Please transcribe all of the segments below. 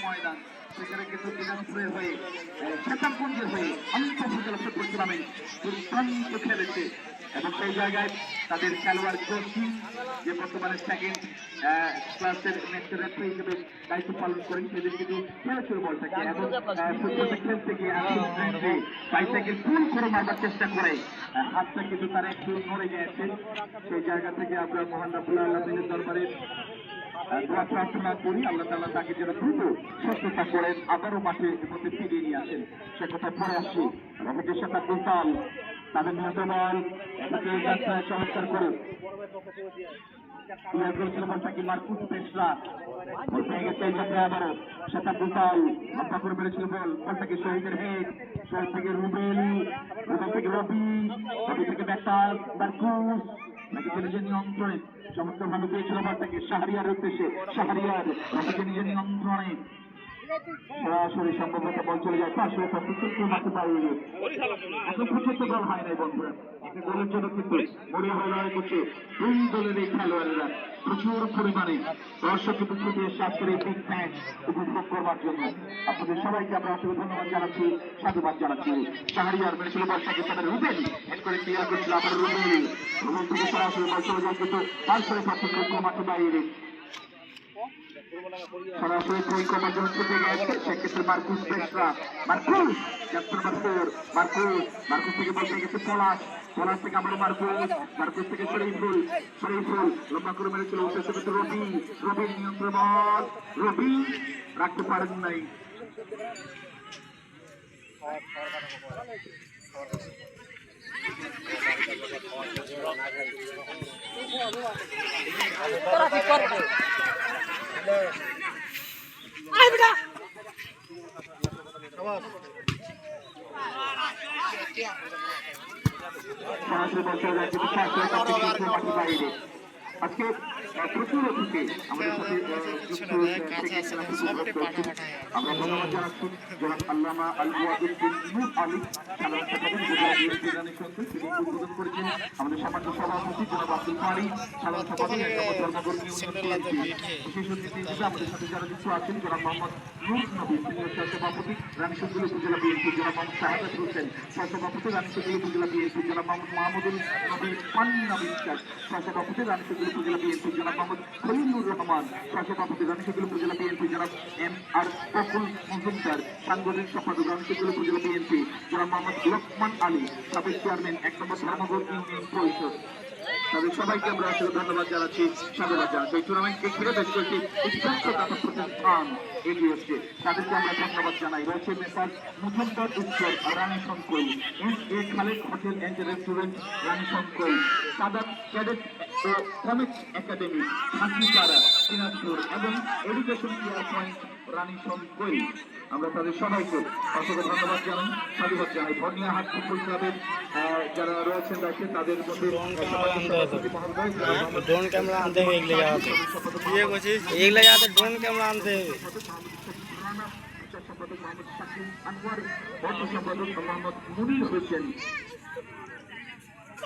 ময়দান সেখানে কিন্তু দিনাজপুরের হয়ে শ্বেতাঙ্কুঞ্জের হয়ে আন্তঃজেলা ফুটবল টুর্নামেন্ট দুর্দান্ত খেলেছে এবং সেই জায়গায় তাদের খেলোয়াড় জোশী যে বর্তমানে সেকেন্ড ক্লাসের ম্যাচের রেফারি হিসেবে দায়িত্ব পালন করেন সেদিন কিন্তু খেলেছিল বলটাকে এবং ফুটবলটা খেলতে গিয়ে বাইসাইকেল ফুল করে মারবার চেষ্টা করে হাতটা কিন্তু তারা একটু নড়ে গিয়েছে সেই জায়গা থেকে আমরা মহান রাব্বুল আলামিনের দরবারে দোয়া প্রার্থনা করি আল্লাহ তাআলা তাকে যেন দ্রুত সুস্থতা করেন আবারও মাঠের মধ্যে ফিরিয়ে নিয়ে আসেন সে কথা পরে আসছি রফিকের সাথে আব্দুল তাল তাদের নিহত বল এটাকে যাত্রায় চমৎকার করে করেছিল বলটাকে মার্কুস পেশরা বল পেয়ে গেছে এই যাত্রায় আবারও সাথে আব্দুল তাল লম্বা করে মেরেছিল বল বলটাকে শহীদের হেড শহীদ থেকে রুবেল রুবেল থেকে রবি রবি থেকে ব্যাটার মার্কুস নাকি নিজের নিয়ন্ত্রণে চমৎকার ভাবে পেয়েছিল বলটাকে শাহরিয়ার উদ্দেশ্যে শাহরিয়ার রবিকে নিজের নিয়ন্ত্রণে সরাসরি সম্ভবত বল চলে যায় পাশে মাঠে পাড়িয়ে এখন পর্যন্ত গোল হয় নাই বন্ধুরা একটা গোলের জন্য কিন্তু মরিয়া হয়ে লড়াই করছে দুই দলের এই খেলোয়াড়েরা প্রচুর পরিমাণে দর্শকের পক্ষ দিয়ে আজকের এই বিগ ম্যাচ উপভোগ করবার জন্য আপনাদের সবাইকে আমরা আসলে ধন্যবাদ জানাচ্ছি সাধুবাদ জানাচ্ছি শাহরিয়ার মেরেছিল বলটাকে তাদের রুবেল হেড করে ক্লিয়ার করছিল আবার রুবেল রুবেল থেকে সরাসরি বল চলে যায় কিন্তু তারপরে পার্থক্য মাঠে বাইরে সরাসরি গোল করার জন্য ছুটে গেছে সেক্ষেত্রে মার্কুস পেশরা মার্কুস ক্যাপ্টেন মার্কুস থেকে বলতে গেছে পলাশ থেকে আবার মার্কুস থেকে শরীফুল লম্বা করে মেরেছিল সেক্ষেত্রে রবির নিয়ন্ত্রণ বল রবি রাখতে পারেন নাই বাইরে আজকে প্রচুর অতিথি আমাদের সাথে আমরা ধন্যবাদ জানাচ্ছি জনাব আল্লামা আল ওয়াদুদ্দিন নূর আলী উদ্বোধন করেছেন আমাদের সামান্য সভাপতি জনাব আব্দুল পারি সাধারণ সম্পাদক বিশেষ অতিথি হিসেবে আমাদের সাথে যারা যুক্ত আছেন জনাব মোহাম্মদ নূর নবী সিনিয়র সহসভাপতি রানীশঙ্কর উপজেলা বিএনপি জনাব মোহাম্মদ শাহাদাত হোসেন সহসভাপতি রানীশঙ্কর উপজেলা বিএনপি জনাব মোহাম্মদ মাহমুদুল নবী পান্না বিশ্বাস সহসভাপতি রানীশঙ্কর উপজেলা বিএনপি জনাব মোহাম্মদ খলিলুর রহমান সহসভাপতি রানীশঙ্কর উপজেলা বিএনপি জনাব এম আর ফখরুল মজুমদার সাংগঠনিক সম্পাদক রানীশঙ্কর উপজেলা বিএনপি জনাব মোহাম্মদ লোকমান আলী সাবেক চেয়ারম্যান ১ নম্বর ধর্মঘট ইউনিয়ন পরিষদ তাদের সবাইকে আমরা আসলে ধন্যবাদ জানাচ্ছি সাধুবাদ জানাচ্ছি এই টুর্নামেন্টকে ঘিরে বেশ কয়েকটি উৎকৃষ্টতা প্রতিষ্ঠান এগিয়ে এসছে তাদেরকে আমরা ধন্যবাদ জানাই রয়েছে মেসার্স মুজুমদার উত্তর Ranishankar S Khaled hotel and restaurant Ranishankar Sadat cadet ও কমিক একাডেমি হাসিপাড়া দিনাজপুর এবং এডুকেশন কেয়ার পয়েন্ট রানীশঙ্কর আমরা তাদের সবাইকে অসংখ্য ধন্যবাদ জানাই সাধুবাদ জানাই ভর্নিয়াহাট ফুটবল ক্লাবের যারা রয়েছেন দায়িত্বে তাদের মধ্যে ড্রোন ক্যামেরা আনতে হবে এগুলো যাতে ড্রোন ক্যামেরা আনতে হবে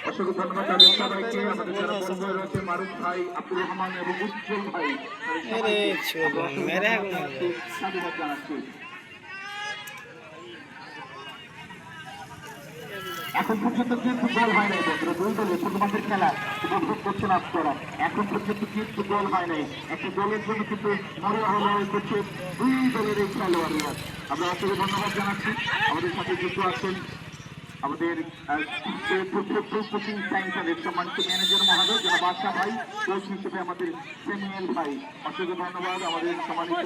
অসংখ্য ধন্যবাদ তাদের সবাইকে আমাদের যারা বন্ধু রয়েছে মারুফ ভাই আব্দুর রহমান এবং উজ্জ্বল ভাই সাধুবাদ জানাচ্ছি এখন পর্যন্ত কিন্তু গোল হয় নাই বন্ধুরা দুই দলে টুর্নামেন্টের খেলা উপভোগ করছেন আপনারা এখন পর্যন্ত কিন্তু গোল হয় নাই একটা দলের জন্য কিন্তু মরিয়া হয়ে করছে দুই দলের এই খেলোয়াড়রা আমরা আসলে ধন্যবাদ জানাচ্ছি আমাদের সাথে যুক্ত আছেন আমাদের কোচিং সেন্টারের সম্মানিত ম্যানেজার মহোদয় যারা বাদশা ভাই কোচ হিসেবে আমাদের স্যামুয়েল ভাই অসংখ্য ধন্যবাদ আমাদের সম্মানিত